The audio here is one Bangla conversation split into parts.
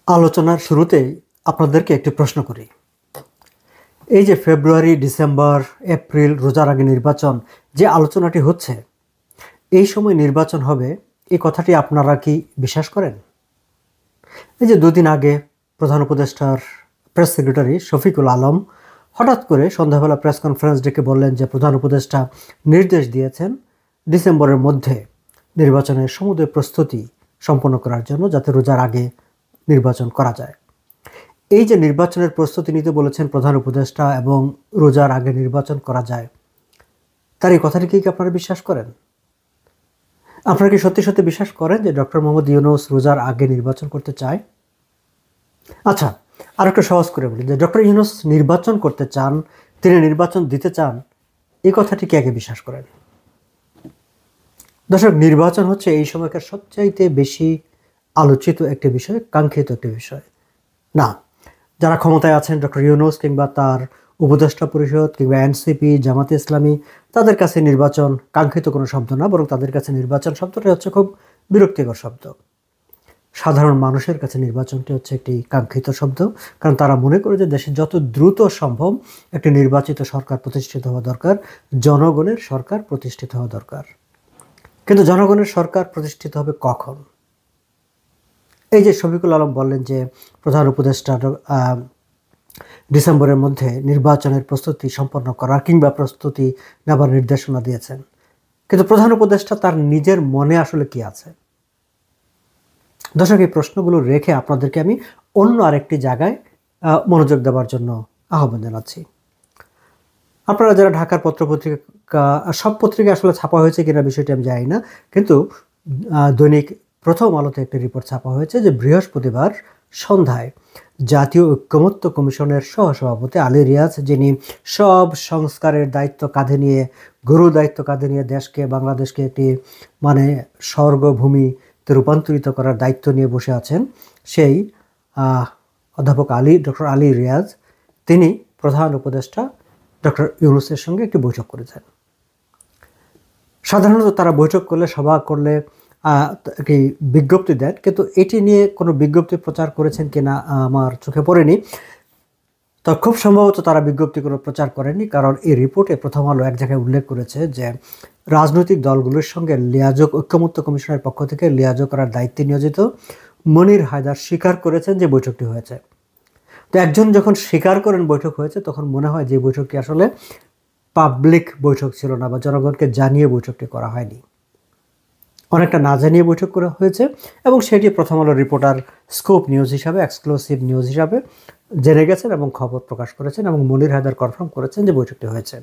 আলোচনার শুরুতেই আপনাদেরকে একটি প্রশ্ন করি। এই যে ফেব্রুয়ারি, ডিসেম্বর, এপ্রিল রোজার আগে নির্বাচন যে আলোচনাটি হচ্ছে, এই সময় নির্বাচন হবে এই কথাটি আপনারা কি বিশ্বাস করেন? এই যে দুদিন আগে প্রধান উপদেষ্টার প্রেস সেক্রেটারি শফিকুল আলম হঠাৎ করে সন্ধ্যাবেলা প্রেস কনফারেন্স ডেকে বললেন যে প্রধান উপদেষ্টা নির্দেশ দিয়েছেন ডিসেম্বরের মধ্যে নির্বাচনের সমুদয় প্রস্তুতি সম্পন্ন করার জন্য, যাতে রোজার আগে নির্বাচন করা যায়। এই যে নির্বাচনের প্রস্তুতি নিতে বলেছেন প্রধান উপদেষ্টা এবং রোজার আগে নির্বাচন করা যায়, তার এই কথাটি কি আপনারা বিশ্বাস করেন? আপনারা কি সত্যি সত্যি বিশ্বাস করেন যে ডক্টর মোহাম্মদ ইউনূস রোজার আগে নির্বাচন করতে চায়? আচ্ছা, আর একটু সহজ করে বলি যে ডক্টর ইউনূস নির্বাচন করতে চান, তিনি নির্বাচন দিতে চান, এই কথাটি কি আগে বিশ্বাস করেন? দর্শক, নির্বাচন হচ্ছে এই সময়কার সবচাইতে বেশি আলোচিত একটি বিষয়, কাঙ্ক্ষিত একটি বিষয় না। যারা ক্ষমতায় আছেন, ডক্টর ইউনূস কিংবা তার উপদেষ্টা পরিষদ কিংবা এনসিপি, জামাতে ইসলামী, তাদের কাছে নির্বাচন কাঙ্ক্ষিত কোনো শব্দ না, বরং তাদের কাছে নির্বাচন শব্দটা হচ্ছে খুব বিরক্তিকর শব্দ। সাধারণ মানুষের কাছে নির্বাচনটি হচ্ছে একটি কাঙ্ক্ষিত শব্দ, কারণ তারা মনে করে যে দেশে যত দ্রুত সম্ভব একটি নির্বাচিত সরকার প্রতিষ্ঠিত হওয়া দরকার, জনগণের সরকার প্রতিষ্ঠিত হওয়া দরকার। কিন্তু জনগণের সরকার প্রতিষ্ঠিত হবে কখন? এই যে শফিকুল আলম বললেন যে প্রধান উপদেষ্টা ডিসেম্বরের মধ্যে নির্বাচনের প্রস্তুতি সম্পন্ন করার কিংবা প্রস্তুতি নেবার নির্দেশনা দিয়েছেন, কিন্তু প্রধান উপদেষ্টা তার নিজের মনে আসলে কি আছে? দর্শক, এই প্রশ্নগুলো রেখে আপনাদেরকে আমি অন্য আরেকটি জায়গায় মনোযোগ দেওয়ার জন্য আহ্বান জানাচ্ছি। আপনারা যারা ঢাকার পত্রপত্রিকা, সব পত্রিকা আসলে ছাপা হয়েছে কিনা বিষয়টি আমি জানি না, কিন্তু দৈনিক প্রথম আলোতে একটি রিপোর্ট ছাপা হয়েছে যে বৃহস্পতিবার সন্ধ্যায় জাতীয় ঐক্যমত্য কমিশনের সহসভাপতি আলী রিয়াজ, যিনি সব সংস্কারের দায়িত্ব কাঁধে নিয়ে, গুরু দায়িত্ব কাঁধে নিয়ে দেশকে, বাংলাদেশকে একটি স্বর্গভূমিতে রূপান্তরিত করার দায়িত্ব নিয়ে বসে আছেন, সেই অধ্যাপক ডক্টর আলী রিয়াজ, তিনি প্রধান উপদেষ্টা ডক্টর ইউনূসের সঙ্গে একটি বৈঠক করেছেন। সাধারণত তারা বৈঠক করলে, সভা করলে একটি বিজ্ঞপ্তি দেন, কিন্তু এটি নিয়ে কোনো বিজ্ঞপ্তি প্রচার করেছেন কিনা আমার চোখে পড়েনি। তো খুব সম্ভবত তারা বিজ্ঞপ্তি কোনো প্রচার করেনি, কারণ এই রিপোর্টে প্রথম আলো এক জায়গায় উল্লেখ করেছে যে রাজনৈতিক দলগুলোর সঙ্গে ঐক্যমত্য কমিশনের পক্ষ থেকে লিয়াজোগ করার দায়িত্বে নিয়োজিত মনির হায়দার স্বীকার করেছেন যে বৈঠকটি হয়েছে। তো একজন যখন স্বীকার করেন বৈঠক হয়েছে, তখন মনে হয় যে বৈঠকটি আসলে পাবলিক বৈঠক ছিল না, বা জনগণকে জানিয়ে বৈঠকটি করা হয়নি, অনেকটা না জানিয়ে বৈঠক করা হয়েছে। এবং সেটি প্রথম আলো রিপোর্টার স্কুপ নিউজ হিসাবে, এক্সক্লুসিভ নিউজ হিসাবে জেনে গেছেন এবং খবর প্রকাশ করেছেন, এবং মনির হায়দার কনফার্ম করেছেন যে বৈঠকটি হয়েছে।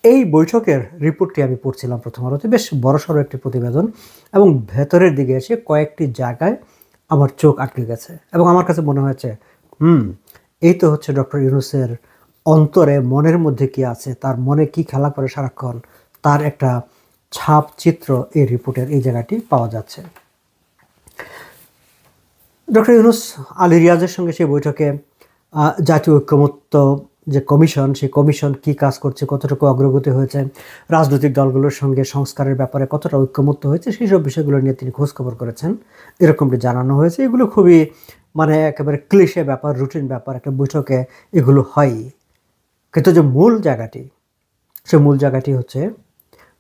এই বৈঠকের রিপোর্টটি আমি পড়ছিলাম প্রথম আলোতে, বেশ বড়সড় একটি প্রতিবেদন, এবং ভেতরের দিকে এসে কয়েকটি জায়গায় আমার চোখ আটকে গেছে, এবং আমার কাছে মনে হয়েছে এই তো হচ্ছে ডক্টর ইউনূসের অন্তরে, মনের মধ্যে কি আছে, তার মনে কি খেলা করে সারাক্ষণ, তার একটা ছাপ চিত্র এই রিপোর্টের এই জায়গাটি পাওয়া যাচ্ছে। ডক্টর ইউনূস আলী রিয়াজের সঙ্গে সেই বৈঠকে জাতীয় ঐক্যমত্য যে কমিশন, সেই কমিশন কি কাজ করছে, কতটুকু অগ্রগতি হয়েছে, রাজনৈতিক দলগুলোর সঙ্গে সংস্কারের ব্যাপারে কতটা ঐক্যমত্য হয়েছে, সেই সব বিষয়গুলো নিয়ে তিনি খোঁজখবর করেছেন, এরকমটি জানানো হয়েছে। এগুলো খুবই একেবারে ক্লিশে ব্যাপার, রুটিন ব্যাপার, একটা বৈঠকে এগুলো হয়ই। কিন্তু যে মূল জায়গাটি, সে মূল জায়গাটি হচ্ছে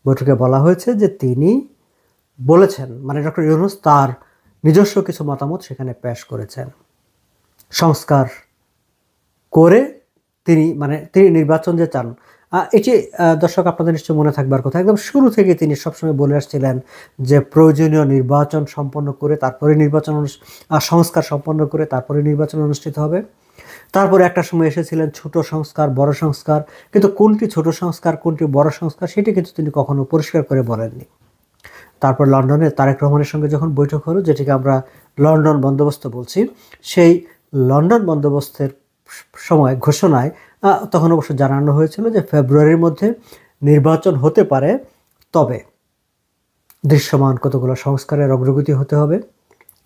বৈঠকে বলা হয়েছে যে তিনি বলেছেন, ডক্টর ইউনূস তার নিজস্ব কিছু মতামত সেখানে পেশ করেছেন। সংস্কার করে তিনি তিনি নির্বাচন যে চান, এটি দর্শক আপনাদের নিশ্চয় মনে থাকবার কথা, একদম শুরু থেকে তিনি সবসময় বলে আসছিলেন যে প্রয়োজনীয় নির্বাচন সম্পন্ন করে তারপরে সংস্কার সম্পন্ন করে তারপরে নির্বাচন অনুষ্ঠিত হবে। তারপরে একটা সময় এসেছিলেন ছোট সংস্কার, বড় সংস্কার, কিন্তু কোনটি ছোট সংস্কার, কোনটি বড় সংস্কার, সেটি কিন্তু তিনি কখনো পরিষ্কার করে বলেননি। তারপর লন্ডনে তারেক রহমানের সঙ্গে যখন বৈঠক হলো, যেটিকে আমরা লন্ডন বন্দোবস্ত বলছি, সেই লন্ডন বন্দোবস্তের সময় ঘোষণায় তখন অবশ্য জানানো হয়েছিল যে ফেব্রুয়ারির মধ্যে নির্বাচন হতে পারে, তবে দৃশ্যমান কতগুলো সংস্কারের অগ্রগতি হতে হবে,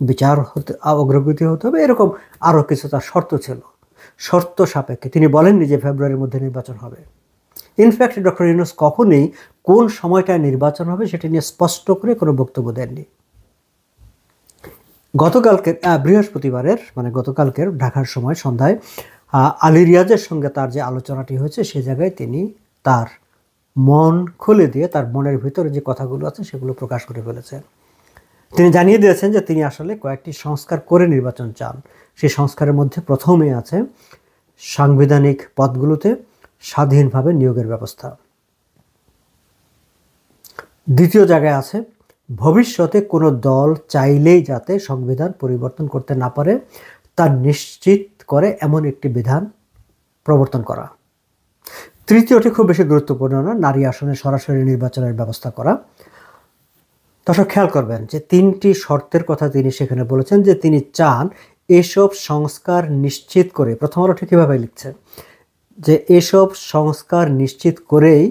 বিচার অগ্রগতি হতে হবে, এরকম আরও কিছু তার শর্ত ছিল। শর্ত সাপেক্ষে তিনি বলেননি যে ফেব্রুয়ারির মধ্যে নির্বাচন হবে। ইনফ্যাক্ট ডক্টর ইউনূস কখনোই কোন সময়টায় নির্বাচন হবে সেটা নিয়ে স্পষ্ট করে কোনো বক্তব্য দেননি। গতকালকের বৃহস্পতিবারের মানে গতকালকের ঢাকার সময় সন্ধ্যায় আলী রিয়াজের সঙ্গে তার যে আলোচনাটি হয়েছে সে জায়গায় তিনি তার মন খুলে দিয়ে তার মনের ভিতরে যে কথাগুলো আছে সেগুলো প্রকাশ করে ফেলেছেন। তিনি জানিয়ে দিয়েছেন যে তিনি আসলে কয়েকটি সংস্কার করে নির্বাচন চান। সেই সংস্কারের মধ্যে প্রথমে আছে সাংবিধানিক পদগুলোতে স্বাধীনভাবে নিয়োগের ব্যবস্থা। দ্বিতীয় জায়গায় আছে ভবিষ্যতে কোনো দল চাইলেই যাতে সংবিধান পরিবর্তন করতে না পারে তা নিশ্চিত করে এমন একটি বিধান প্রবর্তন করা। তৃতীয়টি খুব বেশি গুরুত্বপূর্ণ না, নারী আসনে সরাসরি নির্বাচনের ব্যবস্থা করা। দর্শক খেয়াল করবেন যে তিনটি শর্তের কথা তিনি সেখানে বলেছেন যে তিনি চান এসব সংস্কার নিশ্চিত করে, প্রথম আলো ঠিক কীভাবে লিখছে যে এসব সংস্কার নিশ্চিত করেই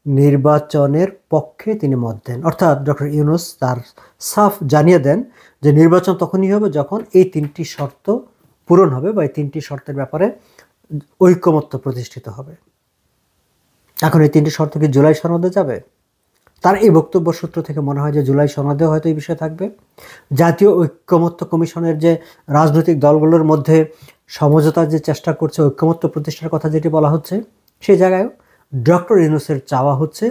নির্বাচনের পক্ষে তিনি মত দেন। অর্থাৎ ডক্টর ইউনূস তার সাফ জানিয়ে দেন যে নির্বাচন তখনই হবে যখন এই তিনটি শর্ত পূরণ হবে বা এই তিনটি শর্তের ব্যাপারে ঐকমত্য প্রতিষ্ঠিত হবে। এখন এই তিনটি শর্ত কি জুলাই সনদে যাবে? তার এই বক্তব্য সূত্র থেকে মনে হয় যে জুলাই সনদেও হয়তো এই বিষয় থাকবে। জাতীয় ঐকমত্য কমিশনের যে রাজনৈতিক দলগুলোর মধ্যে সমঝোতার যে চেষ্টা করছে, ঐকমত্য প্রতিষ্ঠার কথা যেটি বলা হচ্ছে, সেই জায়গায় ডক্টর ইউনূসের চাওয়া হচ্ছে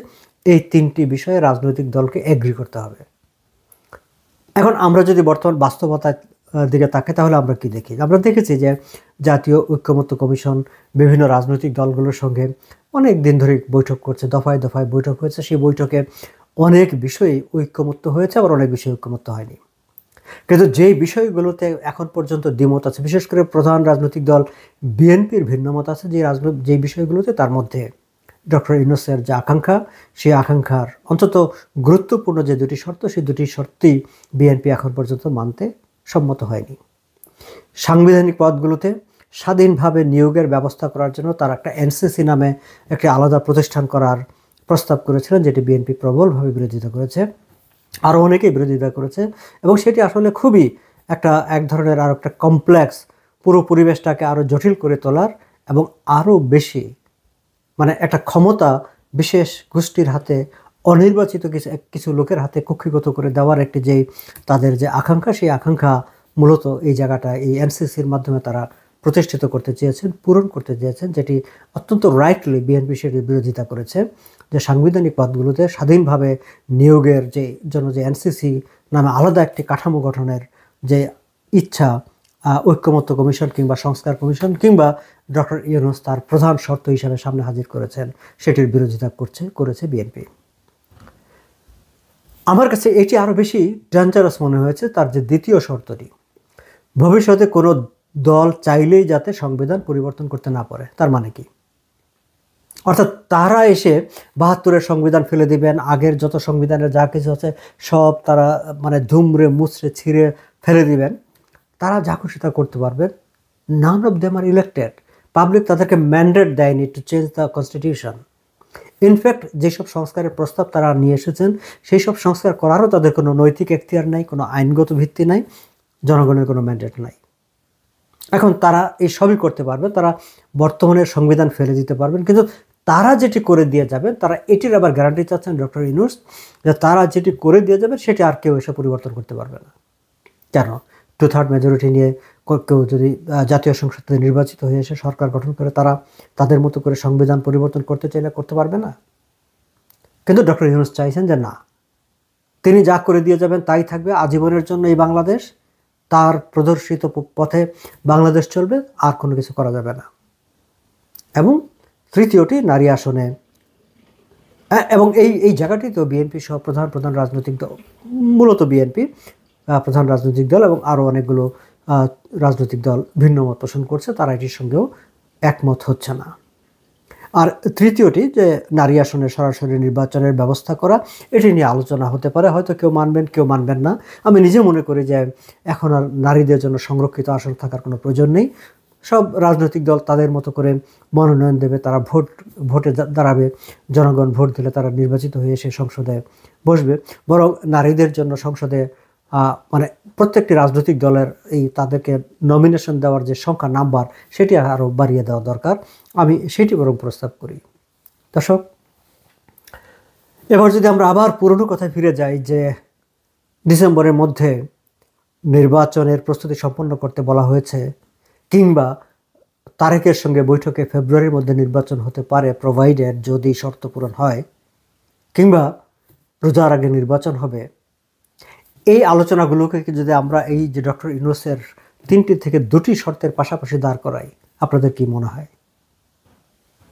এই তিনটি বিষয়ে রাজনৈতিক দলকে এগ্রি করতে হবে। এখন আমরা যদি বর্তমান বাস্তবতার দিকে তাকাই তাহলে আমরা কি দেখি? আমরা দেখেছি যে জাতীয় ঐকমত্য কমিশন বিভিন্ন রাজনৈতিক দলগুলোর সঙ্গে অনেক দিন ধরে বৈঠক করছে, দফায় দফায় বৈঠক হয়েছে। সেই বৈঠকে অনেক বিষয়ে ঐকমত্য হয়েছে, আবার অনেক বিষয়ে ঐকমত্য হয়নি। কিন্তু যেই বিষয়গুলোতে এখন পর্যন্ত দ্বিমত আছে, বিশেষ করে প্রধান রাজনৈতিক দল বিএনপির ভিন্নমত আছে যেই বিষয়গুলোতে, তার মধ্যে ডক্টর ইউনূসের যে আকাঙ্ক্ষা, সেই আকাঙ্ক্ষার অন্তত গুরুত্বপূর্ণ যে দুটি শর্ত, সেই দুটি শর্তই বিএনপি এখন পর্যন্ত মানতে সম্মত হয়নি। সাংবিধানিক পদগুলোতে স্বাধীনভাবে নিয়োগের ব্যবস্থা করার জন্য তারা একটা এনসিসি নামে একটি আলাদা প্রতিষ্ঠান করার প্রস্তাব করেছিলেন, যেটি বিএনপি প্রবলভাবে বিরোধিতা করেছে, আরও অনেকেই বিরোধিতা করেছে। এবং সেটি আসলে খুবই এক ধরনের আরও একটা কমপ্লেক্স, পুরো পরিবেশটাকে আরও জটিল করে তোলার এবং আরও বেশি মানে একটা ক্ষমতা বিশেষ গোষ্ঠীর হাতে, অনির্বাচিত কিছু লোকের হাতে কক্ষিগত করে দেওয়ার একটি তাদের যে আকাঙ্ক্ষা, সেই আকাঙ্ক্ষা মূলত এই জায়গাটা এই এনসিসির মাধ্যমে তারা প্রতিষ্ঠিত করতে চেয়েছেন, পূরণ করতে চেয়েছেন, যেটি অত্যন্ত রাইটলি বিএনপি সেটি বিরোধিতা করেছে। যে সাংবিধানিক পদগুলোতে স্বাধীনভাবে নিয়োগের জন্য যে এনসিসি নামে আলাদা একটি কাঠামো গঠনের যে ইচ্ছা ঐকমত্য কমিশন কিংবা সংস্কার কমিশন কিংবা ডক্টর ইউনূস তার প্রধান শর্ত হিসাবে সামনে হাজির করেছেন, সেটির বিরোধিতা করেছে বিএনপি। আমার কাছে এটি আরও বেশি ডেঞ্জারাস মনে হয়েছে তার যে দ্বিতীয় শর্তটি, ভবিষ্যতে কোনো দল চাইলেই যাতে সংবিধান পরিবর্তন করতে না পারে। তার মানে কি? অর্থাৎ তারা এসে ৭২-এর সংবিধান ফেলে দিবেন, আগের যত সংবিধানের যা কিছু আছে সব তারা মানে ধুমড়ে মুচড়ে ছিঁড়ে ফেলে দিবেন, তারা যা খুশি তা করতে পারবেন। None of them are elected, public তাদেরকে ম্যান্ডেট দেয়নি to change the constitution. In fact যেসব সংস্কারের প্রস্তাব তারা নিয়ে এসেছেন সেই সব সংস্কার করারও তাদের কোনো নৈতিক এখতিয়ার নাই, কোনো আইনগত ভিত্তি নাই, জনগণের কোনো ম্যান্ডেট নাই। এখন তারা এই সবই করতে পারবে, তারা বর্তমানের সংবিধান ফেলে দিতে পারবেন, কিন্তু তারা যেটি করে দিয়ে যাবেন, তারা এটির আবার গ্যারান্টি চাচ্ছেন ডক্টর ইউনূস যে তারা যেটি করে দিয়ে যাবেন সেটি আর কেউ এসে পরিবর্তন করতে পারবে না। কেন? 2/3 মেজরিটি নিয়ে কেউ যদি জাতীয় সংসদে নির্বাচিত হয়ে এসে সরকার গঠন করে, তারা তাদের মতো করে সংবিধান পরিবর্তন করতে চাইলে করতে পারবে না। কিন্তু ডক্টর ইউনূস চাইছেন যে না, তিনি যা করে দিয়ে যাবেন তাই থাকবে আজীবনের জন্য এই বাংলাদেশ, তার প্রদর্শিত পথে বাংলাদেশ চলবে, আর কোনো কিছু করা যাবে না। এবং তৃতীয়টি নারী আসনে, এবং এই জায়গাটি তো বিএনপি সহ প্রধান রাজনৈতিক দল, মূলত বিএনপি প্রধান রাজনৈতিক দল এবং আরও অনেকগুলো রাজনৈতিক দল ভিন্ন মত পোষণ করছে, তারা এটির সঙ্গেও একমত হচ্ছে না। আর তৃতীয়টি যে নারী আসনে সরাসরি নির্বাচনের ব্যবস্থা করা, এটি নিয়ে আলোচনা হতে পারে, হয়তো কেউ মানবেন কেউ মানবেন না। আমি নিজে মনে করি যে এখন আর নারীদের জন্য সংরক্ষিত আসন থাকার কোনো প্রয়োজন নেই। সব রাজনৈতিক দল তাদের মতো করে মনোনয়ন দেবে, তারা ভোটে দাঁড়াবে, জনগণ ভোট দিলে তারা নির্বাচিত হয়ে এসে সংসদে বসবে। বরং নারীদের জন্য সংসদে মানে প্রত্যেকটি রাজনৈতিক দলের তাদেরকে নমিনেশন দেওয়ার যে সংখ্যা নাম্বার, সেটি আরও বাড়িয়ে দেওয়া দরকার। আমি সেটি বরং প্রস্তাব করি। দর্শক, এবার যদি আমরা আবার পুরনো কথায় ফিরে যাই যে ডিসেম্বরের মধ্যে নির্বাচনের প্রস্তুতি সম্পন্ন করতে বলা হয়েছে, কিংবা তারেকের সঙ্গে বৈঠকে ফেব্রুয়ারির মধ্যে নির্বাচন হতে পারে প্রোভাইডেড যদি শর্ত পূরণ হয়, কিংবা রোজার আগে নির্বাচন হবে, এই আলোচনাগুলোকে যদি আমরা এই যে ডক্টর ইউনূসের 3টি থেকে 2টি শর্তের পাশাপাশি দাঁড় করাই, আপনাদের কি মনে হয়?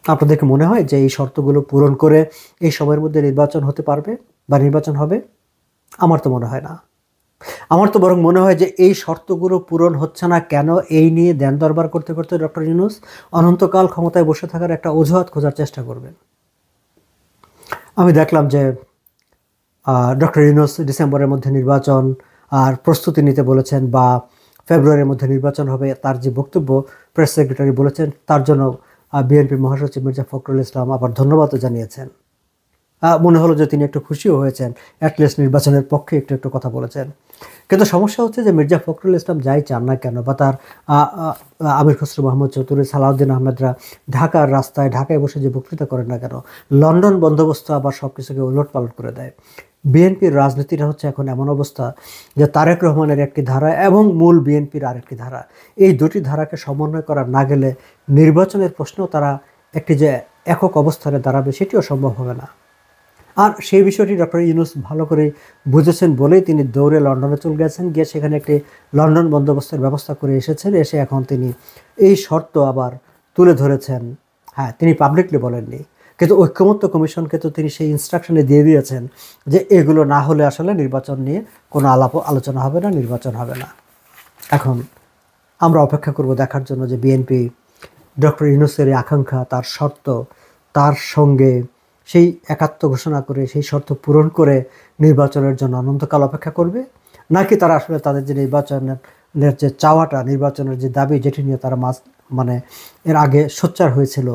আপনাদেরকে মনে হয় যে এই শর্তগুলো পূরণ করে এই সময়ের মধ্যে নির্বাচন হতে পারবে বা নির্বাচন হবে? আমার তো মনে হয় না। আমার তো বরং মনে হয় যে এই শর্তগুলো পূরণ হচ্ছে না কেন, এই নিয়ে দেন দরবার করতে করতে ডক্টর ইউনূস অনন্তকাল ক্ষমতায় বসে থাকার একটা অজুহাত খোঁজার চেষ্টা করবেন। আমি দেখলাম যে ডক্টর ইউনূস ডিসেম্বরের মধ্যে নির্বাচন আর প্রস্তুতি নিতে বলেছেন, বা ফেব্রুয়ারির মধ্যে নির্বাচন হবে, তার যে বক্তব্য প্রেস সেক্রেটারি বলেছেন, তার জন্য বিএনপি মহাসচিব মির্জা ফখরুল ইসলাম আবার ধন্যবাদও জানিয়েছেন। মনে হলো যে তিনি একটু খুশিও হয়েছেন, অ্যাটলিস্ট নির্বাচনের পক্ষে একটু একটু কথা বলেছেন। কিন্তু সমস্যা হচ্ছে যে মির্জা ফখরুল ইসলাম যাই চান না কেন, বা তার আমির খসরু মাহমুদ চৌধুরী, সালাউদ্দিন আহমেদরা ঢাকার রাস্তায় ঢাকায় বসে যে বক্তৃতা করেন না কেন, লন্ডন বন্দোবস্ত আবার সব কিছুকে উলটপালট করে দেয়। বিএনপির রাজনীতিটা হচ্ছে এখন এমন অবস্থা যে তারেক রহমানের একটি ধারা এবং মূল বিএনপির আরেকটি ধারা, এই দুটি ধারাকে সমন্বয় করা না গেলে নির্বাচনের প্রশ্নেও তারা একটি যে একক অবস্থানে দাঁড়াবে সেটিও সম্ভব হবে না। আর সেই বিষয়টি ডক্টর ইউনূস ভালো করে বুঝেছেন বলেই তিনি দৌড়ে লন্ডনে চলে গেছেন, গিয়ে সেখানে একটি লন্ডন বন্দোবস্তের ব্যবস্থা করে এসেছেন। এসে এখন তিনি এই শর্ত আবার তুলে ধরেছেন। হ্যাঁ, তিনি পাবলিকলি বলেননি, কিন্তু ঐক্যমত্য কমিশনকে তো তিনি সেই ইনস্ট্রাকশনে দিয়ে দিয়েছেন যে এগুলো না হলে আসলে নির্বাচন নিয়ে কোনো আলোচনা হবে না, নির্বাচন হবে না। এখন আমরা অপেক্ষা করব দেখার জন্য যে বিএনপি ডক্টর ইউনূসের এই আকাঙ্ক্ষা, তার শর্ত, তার সঙ্গে সেই একাত্ম ঘোষণা করে সেই শর্ত পূরণ করে নির্বাচনের জন্য অনন্তকাল অপেক্ষা করবে, নাকি তারা আসলে তাদের যে নির্বাচনের যে চাওয়াটা, নির্বাচনের যে দাবি, যেটি নিয়ে তারা মানে এর আগে সোচ্চার হয়েছিল,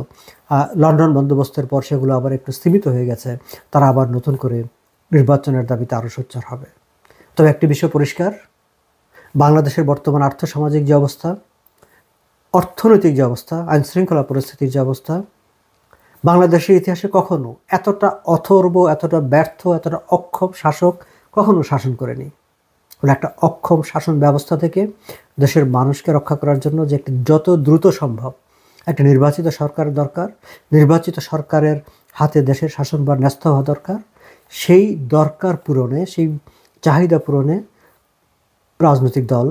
লন্ডন বন্দোবস্তের পর সেগুলো আবার একটু স্থিমিত হয়ে গেছে, তারা আবার নতুন করে নির্বাচনের দাবিতে আরও সোচ্চার হবে। তবে একটি বিষয় পরিষ্কার, বাংলাদেশের বর্তমান আর্থসামাজিক যে অবস্থা, অর্থনৈতিক যে অবস্থা, আইনশৃঙ্খলা পরিস্থিতির যে অবস্থা, বাংলাদেশের ইতিহাসে কখনো এতটা অথর্ব, এতটা ব্যর্থ, এতটা অক্ষম শাসক কখনো শাসন করেনি। একটা অক্ষম শাসন ব্যবস্থা থেকে দেশের মানুষকে রক্ষা করার জন্য যে একটি যত দ্রুত সম্ভব একটা নির্বাচিত সরকার দরকার, নির্বাচিত সরকারের হাতে দেশের শাসনভার ন্যস্ত হওয়া দরকার। সেই দরকার পূরণে, সেই চাহিদা পূরণে রাজনৈতিক দল,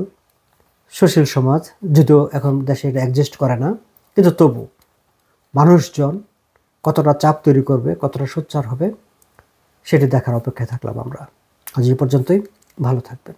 সুশীল সমাজ, যদিও এখন দেশে এটা এক্সিস্ট করে না, কিন্তু তবু মানুষজন কতটা চাপ তৈরি করবে, কতটা সোচ্চার হবে, সেটি দেখার অপেক্ষায় থাকলাম আমরা। আজ এই পর্যন্তই। ভালো থাকবেন।